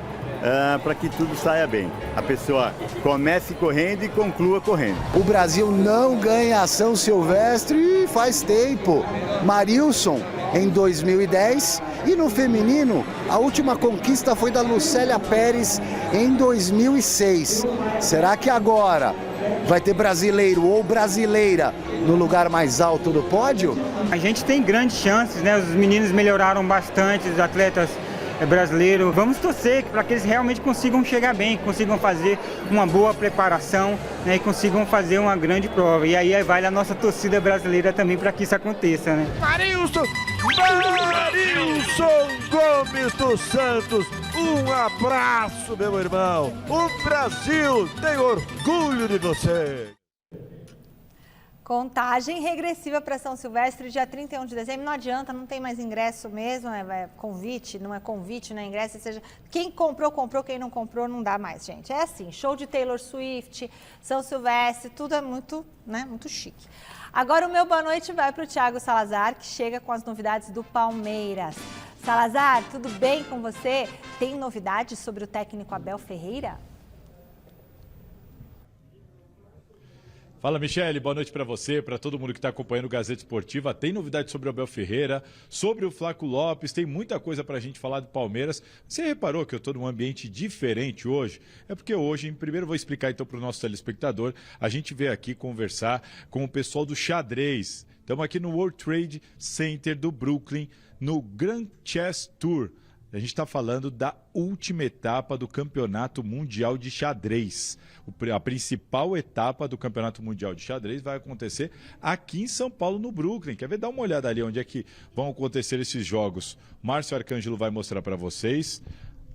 para que tudo saia bem. A pessoa comece correndo e conclua correndo. O Brasil não ganha a São Silvestre faz tempo. Marilson em 2010 e no feminino a última conquista foi da Lucélia Pérez em 2006. Será que agora vai ter brasileiro ou brasileira no lugar mais alto do pódio? A gente tem grandes chances, né? Os meninos melhoraram bastante, os atletas brasileiros. Vamos torcer para que eles realmente consigam chegar bem, consigam fazer uma boa preparação, né? E consigam fazer uma grande prova. E aí vale a nossa torcida brasileira também para que isso aconteça, né? Marilson Gomes dos Santos, um abraço, meu irmão. O Brasil tem orgulho de você. Contagem regressiva para São Silvestre, dia 31 de dezembro. Não adianta, não tem mais ingresso mesmo, é convite, não é ingresso, ou seja, quem comprou, comprou, quem não comprou, não dá mais, gente. É assim, show de Taylor Swift, São Silvestre, tudo é muito, né, muito chique. Agora o meu boa noite vai para o Thiago Salazar, que chega com as novidades do Palmeiras. Salazar, tudo bem com você? Tem novidades sobre o técnico Abel Ferreira? Fala, Michele, boa noite para você, para todo mundo que está acompanhando o Gazeta Esportiva. Tem novidade sobre o Abel Ferreira, sobre o Flaco Lopes, tem muita coisa para a gente falar do Palmeiras. Você reparou que eu estou num ambiente diferente hoje? É porque hoje, primeiro vou explicar então para o nosso telespectador, a gente veio aqui conversar com o pessoal do xadrez. Estamos aqui no World Trade Center do Brooklyn, no Grand Chess Tour. A gente está falando da última etapa do Campeonato Mundial de Xadrez. A principal etapa do Campeonato Mundial de Xadrez vai acontecer aqui em São Paulo, no Brooklyn. Quer ver? Dá uma olhada ali onde é que vão acontecer esses jogos. Márcio Arcângelo vai mostrar para vocês.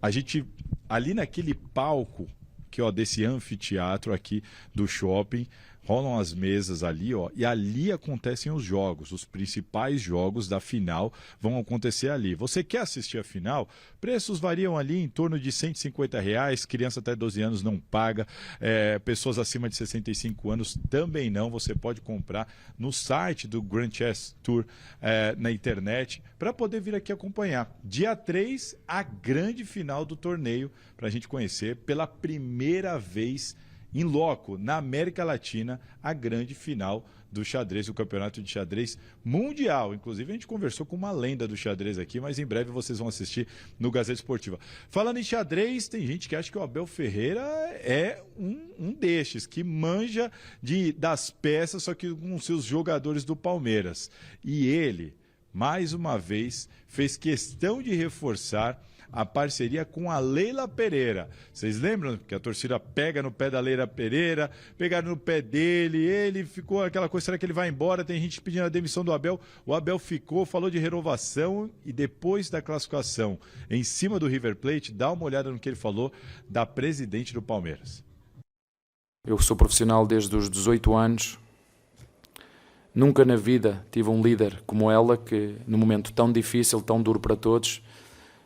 A gente, ali naquele palco que, ó, desse anfiteatro aqui do shopping, rolam as mesas ali, ó, e ali acontecem os jogos. Os principais jogos da final vão acontecer ali. Você quer assistir a final? Preços variam ali em torno de R$150, criança até 12 anos não paga, pessoas acima de 65 anos também não. Você pode comprar no site do Grand Chess Tour na internet para poder vir aqui acompanhar. Dia 3, a grande final do torneio, para a gente conhecer pela primeira vez em loco, na América Latina, a grande final do xadrez, o campeonato de xadrez mundial. Inclusive, a gente conversou com uma lenda do xadrez aqui, mas em breve vocês vão assistir no Gazeta Esportiva. Falando em xadrez, tem gente que acha que o Abel Ferreira é um destes, que manja das peças, só que com seus jogadores do Palmeiras. E ele, mais uma vez, fez questão de reforçar a parceria com a Leila Pereira. Vocês lembram que a torcida pega no pé da Leila Pereira, pegaram no pé dele, ele ficou aquela coisa, será que ele vai embora? Tem gente pedindo a demissão do Abel. O Abel ficou, falou de renovação e depois da classificação em cima do River Plate, dá uma olhada no que ele falou da presidente do Palmeiras. Eu sou profissional desde os 18 anos. Nunca na vida tive um líder como ela, que num momento tão difícil, tão duro para todos,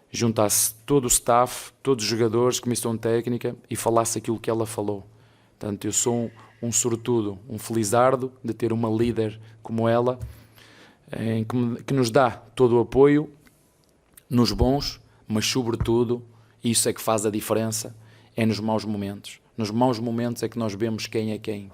juntasse todo o staff, todos os jogadores, comissão técnica e falasse aquilo que ela falou. Portanto, eu sou um sortudo, um felizardo de ter uma líder como ela, que nos dá todo o apoio nos bons, mas sobretudo, isso é que faz a diferença, é nos maus momentos. Nos maus momentos é que nós vemos quem é quem.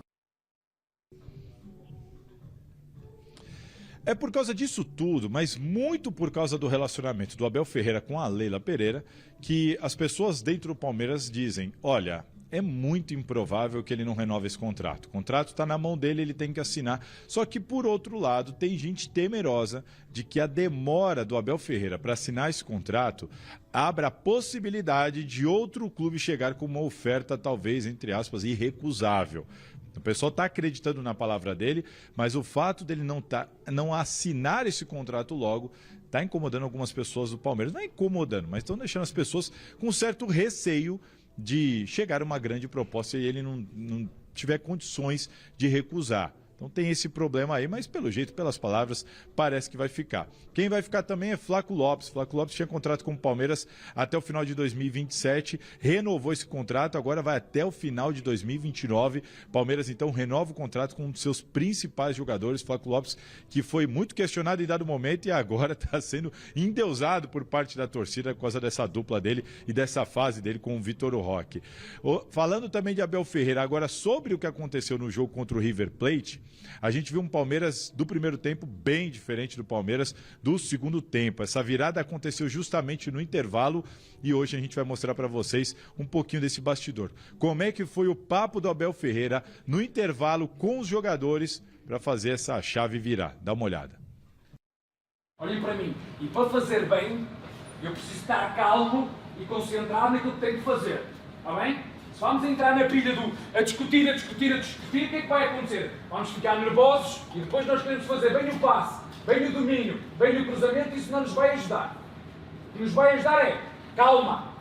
É por causa disso tudo, mas muito por causa do relacionamento do Abel Ferreira com a Leila Pereira, que as pessoas dentro do Palmeiras dizem, olha, é muito improvável que ele não renove esse contrato. O contrato está na mão dele, ele tem que assinar. Só que, por outro lado, tem gente temerosa de que a demora do Abel Ferreira para assinar esse contrato abra a possibilidade de outro clube chegar com uma oferta, talvez, entre aspas, irrecusável. O pessoal está acreditando na palavra dele, mas o fato dele não assinar esse contrato logo está incomodando algumas pessoas do Palmeiras. Não é incomodando, mas estão deixando as pessoas com um certo receio de chegar a uma grande proposta e ele não tiver condições de recusar. Então tem esse problema aí, mas pelo jeito, pelas palavras, parece que vai ficar. Quem vai ficar também é Flaco Lopes. Flaco Lopes tinha contrato com o Palmeiras até o final de 2027, renovou esse contrato, agora vai até o final de 2029. Palmeiras, então, renova o contrato com um dos seus principais jogadores, Flaco Lopes, que foi muito questionado em dado momento e agora está sendo endeusado por parte da torcida por causa dessa dupla dele e dessa fase dele com o Vitor Roque. Falando também de Abel Ferreira, agora sobre o que aconteceu no jogo contra o River Plate, a gente viu um Palmeiras do primeiro tempo bem diferente do Palmeiras do segundo tempo. Essa virada aconteceu justamente no intervalo e hoje a gente vai mostrar para vocês um pouquinho desse bastidor. Como é que foi o papo do Abel Ferreira no intervalo com os jogadores para fazer essa chave virar. Dá uma olhada. Olhem para mim. E para fazer bem, eu preciso estar calmo e concentrado naquilo que tenho que fazer. Está bem? Se vamos entrar na pilha do a discutir, o que é que vai acontecer? Vamos ficar nervosos e depois nós queremos fazer bem o passe, bem o domínio, bem o cruzamento e isso não nos vai ajudar. O que nos vai ajudar é calma,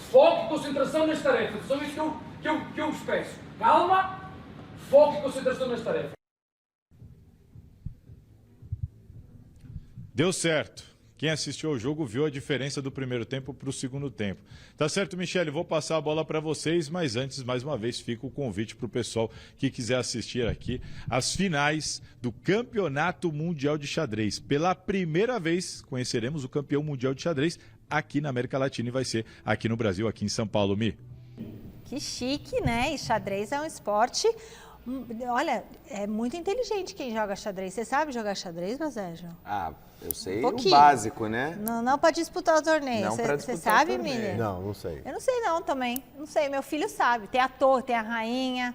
foco e concentração nas tarefas. São isso que eu vos peço. Calma, foco e concentração nas tarefas. Deu certo. Quem assistiu ao jogo viu a diferença do primeiro tempo para o segundo tempo. Tá certo, Michele? Vou passar a bola para vocês, mas antes, mais uma vez, fica o convite para o pessoal que quiser assistir aqui as finais do Campeonato Mundial de Xadrez. Pela primeira vez, conheceremos o campeão mundial de xadrez aqui na América Latina e vai ser aqui no Brasil, aqui em São Paulo, Mi. Que chique, né? E xadrez é um esporte... Olha, é muito inteligente quem joga xadrez. Você sabe jogar xadrez, Basérgio? Ah, eu sei o básico, né? Não para disputar o torneio. Você sabe, Miller? Não sei. Eu não sei não também. Não sei, meu filho sabe. Tem a torre, tem a rainha,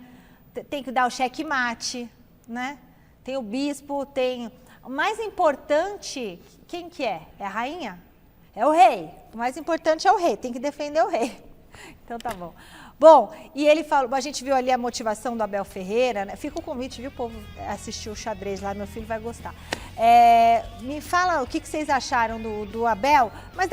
tem que dar o checkmate, né? Tem o bispo, tem... O mais importante, quem que é? É a rainha? É o rei. O mais importante é o rei, tem que defender o rei. Então tá bom. Bom, e ele falou, a gente viu ali a motivação do Abel Ferreira, né? Fica o convite, viu, o povo assistir o xadrez lá, meu filho vai gostar. Me fala o que vocês acharam do Abel, mas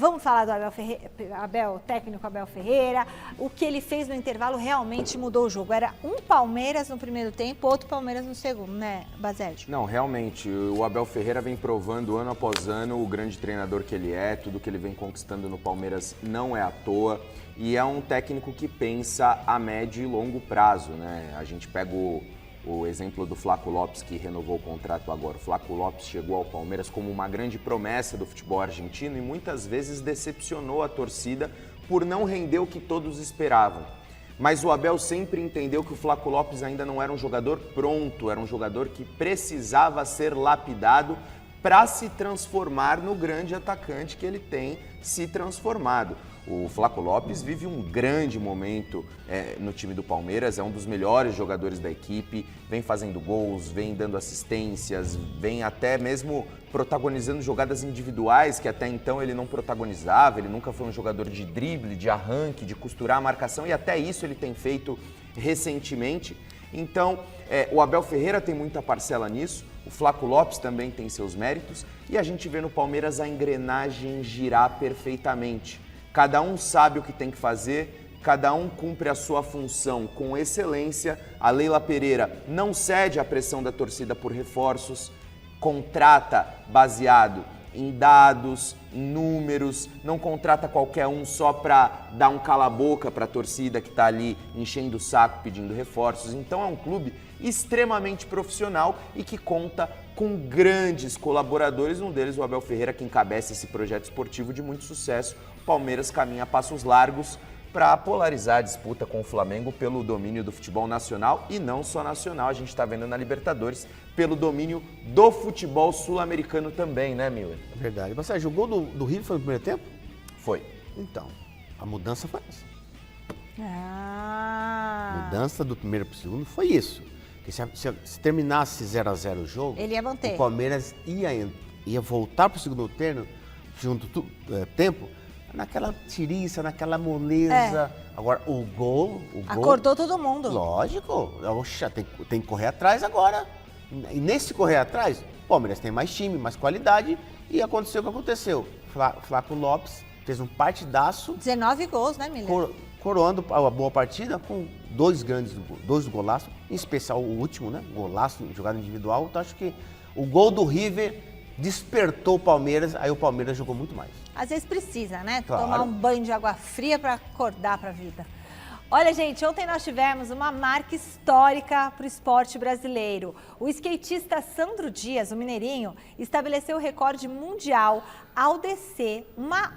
vamos falar do Abel Ferreira, o técnico Abel Ferreira, o que ele fez no intervalo realmente mudou o jogo. Era um Palmeiras no primeiro tempo, outro Palmeiras no segundo, né, Basérgio? Não, realmente, o Abel Ferreira vem provando ano após ano o grande treinador que ele é, tudo que ele vem conquistando no Palmeiras não é à toa. E é um técnico que pensa a médio e longo prazo, né? A gente pega o exemplo do Flaco Lopes, que renovou o contrato agora. O Flaco Lopes chegou ao Palmeiras como uma grande promessa do futebol argentino e muitas vezes decepcionou a torcida por não render o que todos esperavam. Mas o Abel sempre entendeu que o Flaco Lopes ainda não era um jogador pronto, era um jogador que precisava ser lapidado para se transformar no grande atacante que ele tem se transformado. O Flaco Lopes vive um grande momento no time do Palmeiras, é um dos melhores jogadores da equipe, vem fazendo gols, vem dando assistências, vem até mesmo protagonizando jogadas individuais que até então ele não protagonizava, ele nunca foi um jogador de drible, de arranque, de costurar a marcação e até isso ele tem feito recentemente. Então, o Abel Ferreira tem muita parcela nisso, o Flaco Lopes também tem seus méritos e a gente vê no Palmeiras a engrenagem girar perfeitamente. Cada um sabe o que tem que fazer, cada um cumpre a sua função com excelência. A Leila Pereira não cede à pressão da torcida por reforços, contrata baseado em dados, em números, não contrata qualquer um só para dar um cala-boca para a torcida que está ali enchendo o saco pedindo reforços. Então é um clube extremamente profissional e que conta com grandes colaboradores, um deles o Abel Ferreira, que encabeça esse projeto esportivo de muito sucesso. O Palmeiras caminha a passos largos para polarizar a disputa com o Flamengo pelo domínio do futebol nacional e não só nacional. A gente está vendo na Libertadores pelo domínio do futebol sul-americano também, né, Miller? É verdade. Mas Sérgio, o gol do River foi no primeiro tempo? Foi. Então, a mudança foi essa. Ah. A mudança do primeiro para o segundo foi isso. Porque se terminasse 0-0 o jogo, ele ia manter. O Palmeiras ia voltar para o segundo tempo naquela tiriça, naquela moleza. Agora, o gol... Acordou todo mundo. Lógico. Oxa, tem que correr atrás agora. E nesse correr atrás, o Palmeiras tem mais time, mais qualidade. E aconteceu o que aconteceu. Flaco Lopes fez um partidaço. 19 gols, né, Miller? Coroando a boa partida com dois golaços, em especial o último, né? Golaço, jogada individual. Então acho que o gol do River despertou o Palmeiras, aí o Palmeiras jogou muito mais. Às vezes precisa, né? Claro. Tomar um banho de água fria para acordar para a vida. Olha, gente, ontem nós tivemos uma marca histórica para o esporte brasileiro. O skatista Sandro Dias, o mineirinho, estabeleceu o recorde mundial ao descer uma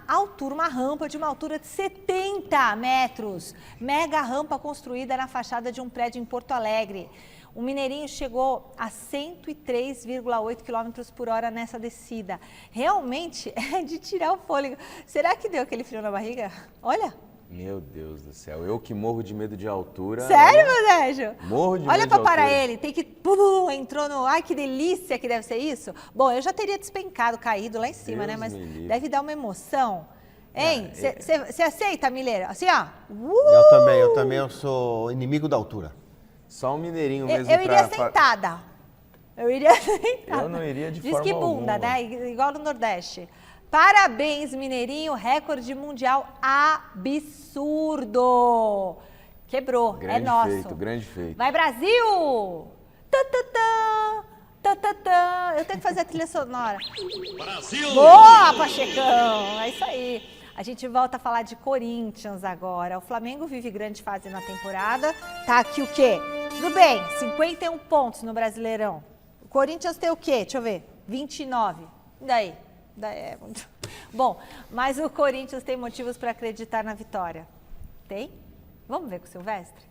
rampa de uma altura de 70 metros. Mega rampa construída na fachada de um prédio em Porto Alegre. O mineirinho chegou a 103,8 km por hora nessa descida. Realmente é de tirar o fôlego. Será que deu aquele frio na barriga? Olha. Meu Deus do céu, eu que morro de medo de altura. Sério, meu Sérgio? Morro de medo de altura. Olha pra parar ele, tem que... entrou no... Ai, que delícia que deve ser isso. Bom, eu já teria despencado, caído lá em cima, né? Mas deve dar uma emoção. Hein? Você aceita, Mileiro? Assim, ó. Eu também eu sou inimigo da altura. Só um mineirinho mesmo Eu iria sentada. Eu não iria de Diz forma que bunda, alguma. né? Igual no Nordeste. Parabéns, mineirinho. Recorde mundial absurdo. Quebrou, é nosso. Grande feito. Vai, Brasil! Tatatã, tatatã. Eu tenho que fazer a trilha sonora. Brasil! Boa, Pachecão! É isso aí. A gente volta a falar de Corinthians agora. O Flamengo vive grande fase na temporada. Tá aqui o quê? Tudo bem, 51 pontos no Brasileirão. O Corinthians tem o quê? Deixa eu ver. 29. E daí? É muito... Bom, mas o Corinthians tem motivos para acreditar na vitória. Tem? Vamos ver com o Silvestre?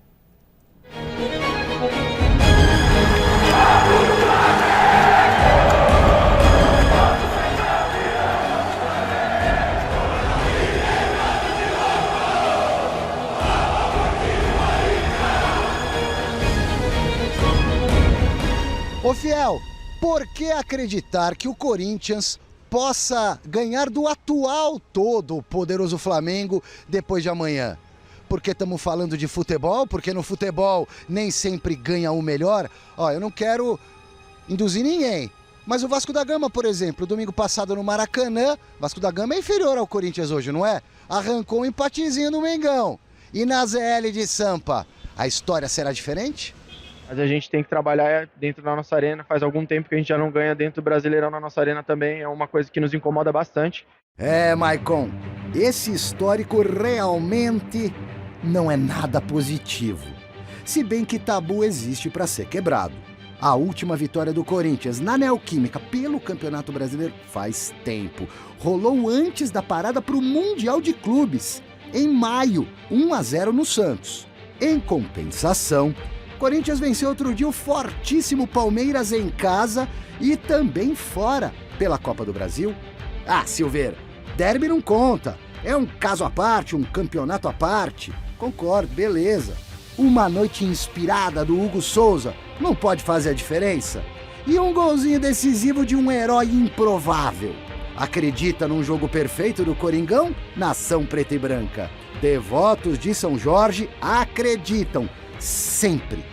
Ô Fiel, por que acreditar que o Corinthians possa ganhar do atual todo poderoso Flamengo depois de amanhã? Porque estamos falando de futebol, porque no futebol nem sempre ganha o melhor. Ó, eu não quero induzir ninguém, mas o Vasco da Gama, por exemplo, domingo passado no Maracanã, Vasco da Gama é inferior ao Corinthians hoje, não é? Arrancou um empatezinho no Mengão. E na ZL de Sampa, a história será diferente? Mas a gente tem que trabalhar dentro da nossa arena. Faz algum tempo que a gente já não ganha dentro do Brasileirão na nossa arena também. É uma coisa que nos incomoda bastante. É, Maicon, esse histórico realmente não é nada positivo. Se bem que tabu existe para ser quebrado. A última vitória do Corinthians na Neoquímica pelo Campeonato Brasileiro faz tempo. Rolou antes da parada para o Mundial de Clubes, em maio, 1-0 no Santos. Em compensação, Corinthians venceu outro dia o fortíssimo Palmeiras em casa e também fora pela Copa do Brasil. Ah, Silveira, derby não conta. É um caso à parte, um campeonato à parte. Concordo, beleza. Uma noite inspirada do Hugo Souza não pode fazer a diferença? E um golzinho decisivo de um herói improvável. Acredita num jogo perfeito do Coringão? Nação preta e branca. Devotos de São Jorge acreditam. Sempre.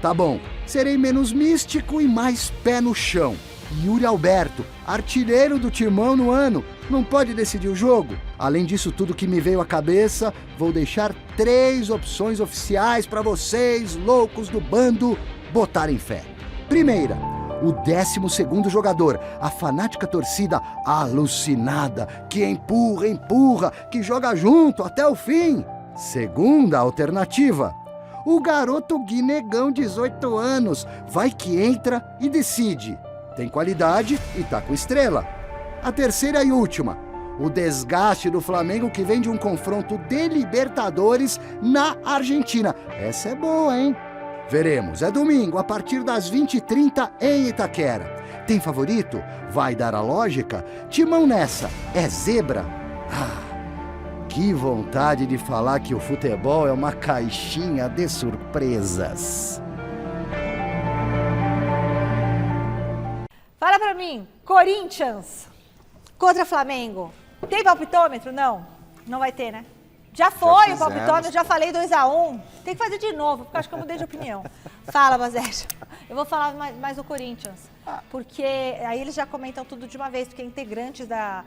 Tá bom, serei menos místico e mais pé no chão. Yuri Alberto, artilheiro do Timão no ano, não pode decidir o jogo? Além disso tudo que me veio à cabeça, vou deixar 3 opções oficiais para vocês, loucos do bando, botarem fé. Primeira, o 12º jogador, a fanática torcida alucinada, que empurra, que joga junto até o fim. Segunda alternativa, o garoto guinegão, 18 anos, vai que entra e decide. Tem qualidade e tá com estrela. A terceira e última, o desgaste do Flamengo que vem de um confronto de Libertadores na Argentina. Essa é boa, hein? Veremos. É domingo, a partir das 20h30 em Itaquera. Tem favorito? Vai dar a lógica? Timão nessa. É zebra? Que vontade de falar que o futebol é uma caixinha de surpresas. Fala pra mim, Corinthians contra Flamengo. Tem palpitômetro? Não. Não vai ter, né? Já foi o palpitômetro, já falei 2-1. Tem que fazer de novo, porque eu acho que eu mudei de opinião. Fala, Basésio. Eu vou falar mais do Corinthians. Porque aí eles já comentam tudo de uma vez, porque integrantes da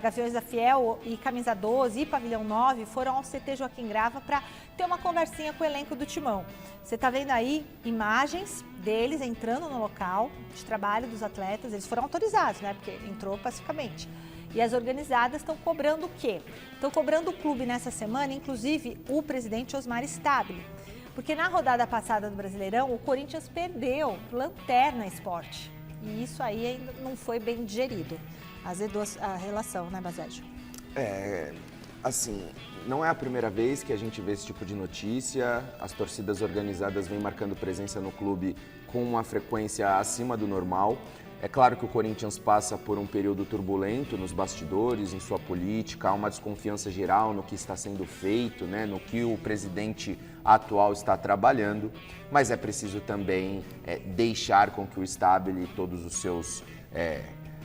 Gaviões da Fiel e Camisa 12 e Pavilhão 9 foram ao CT Joaquim Grava para ter uma conversinha com o elenco do Timão. Você está vendo aí imagens deles entrando no local de trabalho dos atletas. Eles foram autorizados, né? Porque entrou pacificamente. E as organizadas estão cobrando o quê? Estão cobrando o clube nessa semana, inclusive o presidente Osmar Stabile. Porque na rodada passada do Brasileirão, o Corinthians perdeu Lanterna Esporte. E isso aí ainda não foi bem digerido. Azedou a relação, né, Basésio? Assim, não é a primeira vez que a gente vê esse tipo de notícia. As torcidas organizadas vêm marcando presença no clube com uma frequência acima do normal. É claro que o Corinthians passa por um período turbulento nos bastidores, em sua política, há uma desconfiança geral no que está sendo feito, né, no que o presidente atual está trabalhando, mas é preciso também deixar com que o Stabile e todos os seus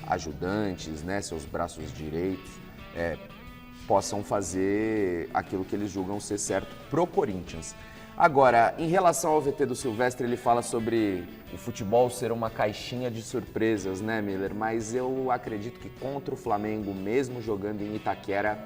ajudantes, né, seus braços direitos, possam fazer aquilo que eles julgam ser certo pro Corinthians. Agora, em relação ao VT do Silvestre, ele fala sobre o futebol ser uma caixinha de surpresas, né, Miller? Mas eu acredito que contra o Flamengo, mesmo jogando em Itaquera,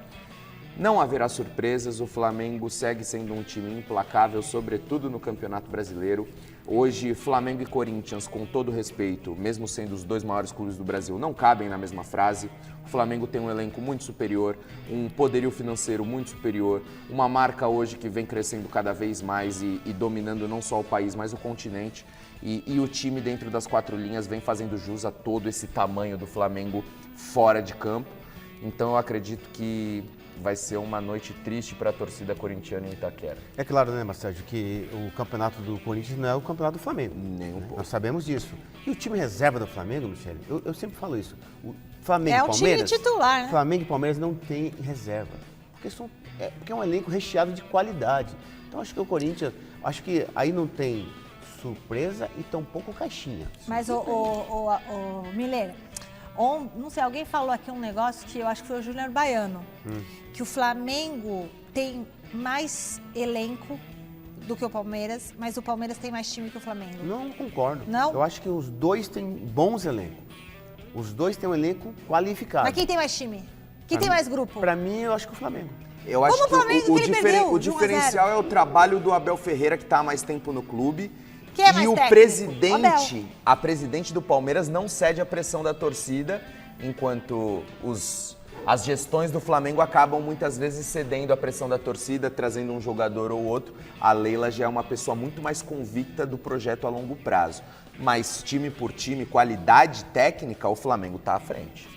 não haverá surpresas. O Flamengo segue sendo um time implacável, sobretudo no Campeonato Brasileiro. Hoje, Flamengo e Corinthians, com todo respeito, mesmo sendo os dois maiores clubes do Brasil, não cabem na mesma frase. O Flamengo tem um elenco muito superior, um poderio financeiro muito superior, uma marca hoje que vem crescendo cada vez mais e dominando não só o país, mas o continente. E o time dentro das quatro linhas vem fazendo jus a todo esse tamanho do Flamengo fora de campo. Então eu acredito que vai ser uma noite triste para a torcida corintiana em Itaquera. É claro, né, Marcelo, que o campeonato do Corinthians não é o campeonato do Flamengo. Nem um pouco. Nós sabemos disso. E o time reserva do Flamengo, Michele, eu sempre falo isso. O Flamengo é e Palmeiras, time titular, né? Flamengo e Palmeiras não têm reserva. Porque é um elenco recheado de qualidade. Então acho que o Corinthians, acho que aí não tem surpresa e tampouco caixinha. Mas o Miller, não sei, alguém falou aqui um negócio que eu acho que foi o Júnior Baiano, que o Flamengo tem mais elenco do que o Palmeiras, mas o Palmeiras tem mais time que o Flamengo. Não concordo. Não? Eu acho que os dois têm bons elencos. Os dois têm um elenco qualificado. Mas quem tem mais time? Quem tem mais grupo? Pra mim, eu acho que o Flamengo. Eu acho Como que o Flamengo o diferencial é o trabalho do Abel Ferreira, que está há mais tempo no clube. Quem é mais e o técnico? presidente, a presidente do Palmeiras não cede à pressão da torcida, enquanto as gestões do Flamengo acabam muitas vezes cedendo à pressão da torcida, trazendo um jogador ou outro. A Leila já é uma pessoa muito mais convicta do projeto a longo prazo. Mas time por time, qualidade técnica, o Flamengo está à frente.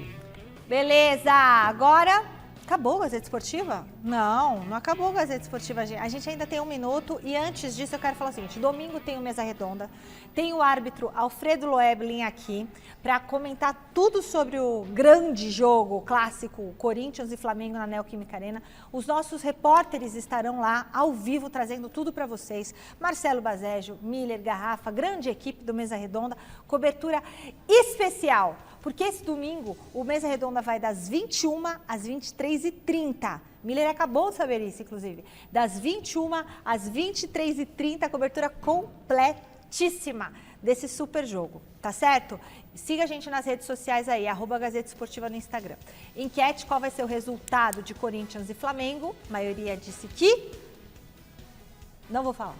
Beleza, agora acabou a Gazeta Esportiva? Não acabou a Gazeta Esportiva. A gente ainda tem 1 minuto e antes disso eu quero falar o seguinte, domingo tem o Mesa Redonda, tem o árbitro Alfredo Loeblin aqui para comentar tudo sobre o grande jogo clássico Corinthians e Flamengo na Neoquímica Arena. Os nossos repórteres estarão lá ao vivo trazendo tudo para vocês. Marcelo Basésio, Miller, Garrafa, grande equipe do Mesa Redonda, cobertura especial. Porque esse domingo, o Mesa Redonda vai das 21 às 23h30. Miller acabou de saber isso, inclusive. Das 21 às 23h30, cobertura completíssima desse super jogo, tá certo? Siga a gente nas redes sociais aí, @Gazeta Esportiva no Instagram. Enquete, qual vai ser o resultado de Corinthians e Flamengo? A maioria disse que... Não vou falar.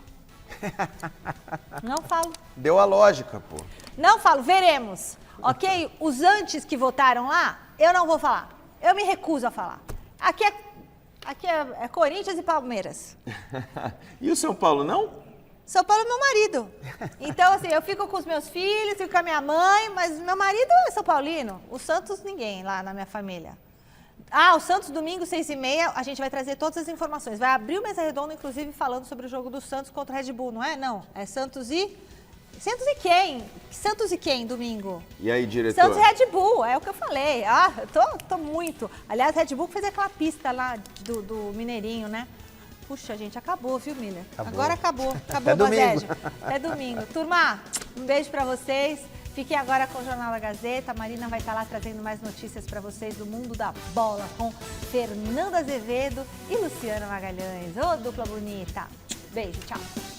Não falo. Deu a lógica, pô. Não falo, veremos. Ok? Os antes que votaram lá, eu não vou falar. Eu me recuso a falar. Aqui é Corinthians e Palmeiras. E o São Paulo, não? São Paulo é meu marido. Então, assim, eu fico com os meus filhos, fico com a minha mãe, mas meu marido é São Paulino. O Santos, ninguém lá na minha família. O Santos, domingo, 6h30, a gente vai trazer todas as informações. Vai abrir o Mesa Redonda, inclusive, falando sobre o jogo do Santos contra o Red Bull, não é? Não, é Santos e quem? Santos e quem, domingo? E aí, diretor? Santos e Red Bull, é o que eu falei. Eu tô muito. Aliás, Red Bull fez aquela pista lá do Mineirinho, né? Puxa, gente, acabou, viu, Miller? Agora acabou. Acabou o Bozed. Até domingo. Turma, um beijo pra vocês. Fiquem agora com o Jornal da Gazeta. A Marina vai estar lá trazendo mais notícias para vocês do mundo da bola com Fernanda Azevedo e Luciana Magalhães. Ô, dupla bonita. Beijo, tchau.